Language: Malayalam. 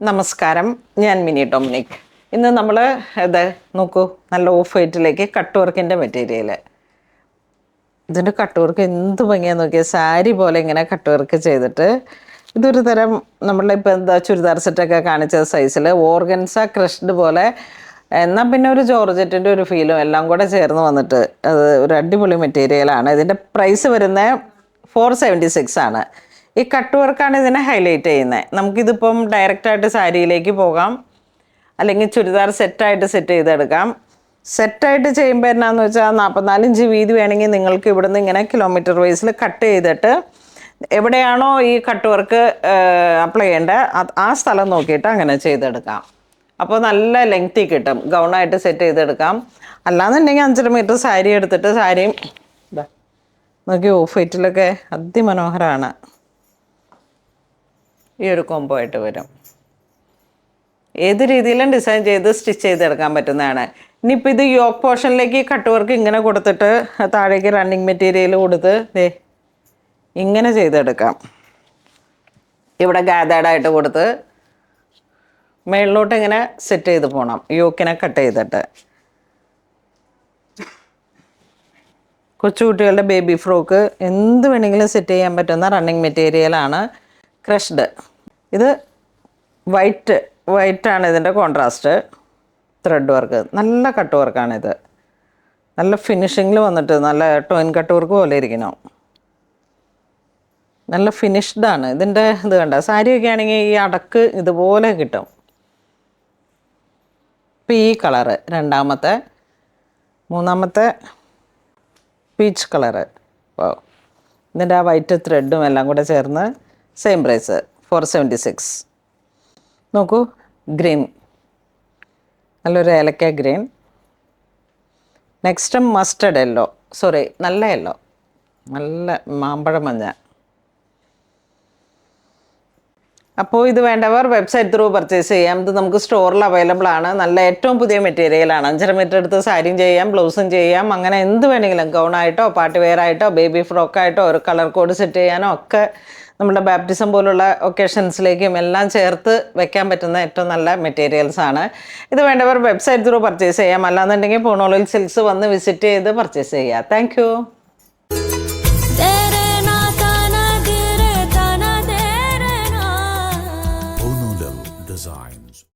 നമസ്കാരം, ഞാൻ മിനി ഡൊമിനിക്. ഇന്ന് നമ്മൾ ഇത് നോക്കൂ, നല്ല ഓഫ് വൈറ്റിലേക്ക് കട്ട് വർക്കിൻ്റെ മെറ്റീരിയൽ. ഇതിൻ്റെ കട്ട് വർക്ക് എന്ത് ഭംഗിയാന്ന് നോക്കിയാൽ, സാരി പോലെ ഇങ്ങനെ കട്ട് വർക്ക് ചെയ്തിട്ട് ഇതൊരു തരം നമ്മളുടെ ഇപ്പോൾ എന്താ ചുരിദാർ സെറ്റൊക്കെ കാണിച്ച സൈസിൽ ഓർഗൻസ ക്രഷ്ഡ് പോലെ, എന്നാൽ പിന്നെ ഒരു ജോർജറ്റിൻ്റെ ഒരു ഫീലും എല്ലാം കൂടെ ചേർന്ന് വന്നിട്ട് അത് ഒരു അടിപൊളി മെറ്റീരിയലാണ്. ഇതിൻ്റെ പ്രൈസ് വരുന്നത് 476 ആണ്. ഈ കട്ട് വർക്കാണ് ഇതിനെ ഹൈലൈറ്റ് ചെയ്യുന്നത്. നമുക്കിതിപ്പം ഡയറക്റ്റായിട്ട് സാരിയിലേക്ക് പോകാം, അല്ലെങ്കിൽ ചുരിദാർ സെറ്റായിട്ട് സെറ്റ് ചെയ്തെടുക്കാം. സെറ്റായിട്ട് ചെയ്യുമ്പോൾ എന്നാന്ന് വെച്ചാൽ 44 ഇഞ്ച് വീതി വേണമെങ്കിൽ നിങ്ങൾക്ക് ഇവിടുന്ന് ഇങ്ങനെ കിലോമീറ്റർ വൈസിൽ കട്ട് ചെയ്തിട്ട് എവിടെയാണോ ഈ കട്ട് വർക്ക് അപ്ലൈ ചെയ്യേണ്ടത് ആ സ്ഥലം നോക്കിയിട്ട് അങ്ങനെ ചെയ്തെടുക്കാം. അപ്പോൾ നല്ല ലെങ്തി കിട്ടും. ഗൗണായിട്ട് സെറ്റ് ചെയ്തെടുക്കാം. അല്ലാന്നുണ്ടെങ്കിൽ 5.5 മീറ്റർ സാരി എടുത്തിട്ട് സാരിയും ഇതാ നോക്കി ഓഫ് വൈറ്റിലൊക്കെ അതിമനോഹരമാണ്. ഈ ഒരു കോംബോ ആയിട്ട് വരും. ഏത് രീതിയിലും ഡിസൈൻ ചെയ്ത് സ്റ്റിച്ച് ചെയ്തെടുക്കാൻ പറ്റുന്നതാണ്. ഇനിയിപ്പോൾ ഇത് യോക്ക് പോർഷനിലേക്ക് കട്ട് വർക്ക് ഇങ്ങനെ കൊടുത്തിട്ട് താഴേക്ക് റണ്ണിങ് മെറ്റീരിയൽ കൊടുത്ത് ഇങ്ങനെ ചെയ്തെടുക്കാം. ഇവിടെ ഗാദേഡായിട്ട് കൊടുത്ത് മേളിലോട്ട് ഇങ്ങനെ സെറ്റ് ചെയ്ത് പോകണം, യോക്കിനെ കട്ട് ചെയ്തിട്ട്. കൊച്ചുകുട്ടികളുടെ ബേബി ഫ്രോക്ക് എന്ത് വേണമെങ്കിലും സെറ്റ് ചെയ്യാൻ പറ്റുന്ന റണ്ണിങ് മെറ്റീരിയലാണ് ക്രഷ്ഡ്. ഇത് വൈറ്റാണ് ഇതിൻ്റെ കോൺട്രാസ്റ്റ്. ത്രെഡ് വർക്ക് നല്ല കട്ട് വർക്കാണിത്. നല്ല ഫിനിഷിങ്ങിൽ വന്നിട്ട് നല്ല ടോയിൻ കട്ട് വർക്ക് പോലെ ഇരിക്കണം. നല്ല ഫിനിഷ്ഡാണ് ഇതിൻ്റെ. ഇത് കണ്ട സാരിയൊക്കെ ആണെങ്കിൽ ഈ അടക്ക് ഇതുപോലെ കിട്ടും. ഇപ്പം ഈ കളറ് രണ്ടാമത്തെ, മൂന്നാമത്തെ പീച്ച് കളറ്. അപ്പോൾ ഇതിൻ്റെ ആ വൈറ്റ് ത്രെഡും എല്ലാം കൂടെ ചേർന്ന് സെയിം പ്രൈസ് 476. നോക്കൂ, ഗ്രീൻ, നല്ലൊരു ഏലക്ക ഗ്രീൻ. നെക്സ്റ്റ് മസ്റ്റർഡ് യെല്ലോ, നല്ല യെല്ലോ, നല്ല മാമ്പഴ മഞ്ഞ. അപ്പോൾ ഇത് വേണ്ടവർ വെബ്സൈറ്റ് ത്രൂ പർച്ചേസ് ചെയ്യാം. ഇത് നമുക്ക് സ്റ്റോറിൽ അവൈലബിൾ ആണ്. നല്ല ഏറ്റവും പുതിയ മെറ്റീരിയലാണ്. 5.5 മീറ്റർ എടുത്ത് സാരിയും ചെയ്യാം, ബ്ലൗസും ചെയ്യാം. അങ്ങനെ എന്ത് വേണമെങ്കിലും ഗൗണായിട്ടോ പാർട്ടി വെയർ ആയിട്ടോ ബേബി ഫ്രോക്കായിട്ടോ ഒരു കളർ കോഡ് സെറ്റ് ചെയ്യാനോ ഒക്കെ നമ്മുടെ ബാപ്റ്റിസം പോലുള്ള ഒക്കേഷൻസിലേക്കും എല്ലാം ചേർത്ത് വെക്കാൻ പറ്റുന്ന ഏറ്റവും നല്ല മെറ്റീരിയൽസാണ്. ഇത് വേണ്ടവർ വെബ്സൈറ്റ് ത്രൂ പർച്ചേസ് ചെയ്യാം. അല്ലാന്നുണ്ടെങ്കിൽ പൂണോളിൽ സിൽക്സ് വന്ന് വിസിറ്റ് ചെയ്ത് പർച്ചേസ് ചെയ്യുക. താങ്ക്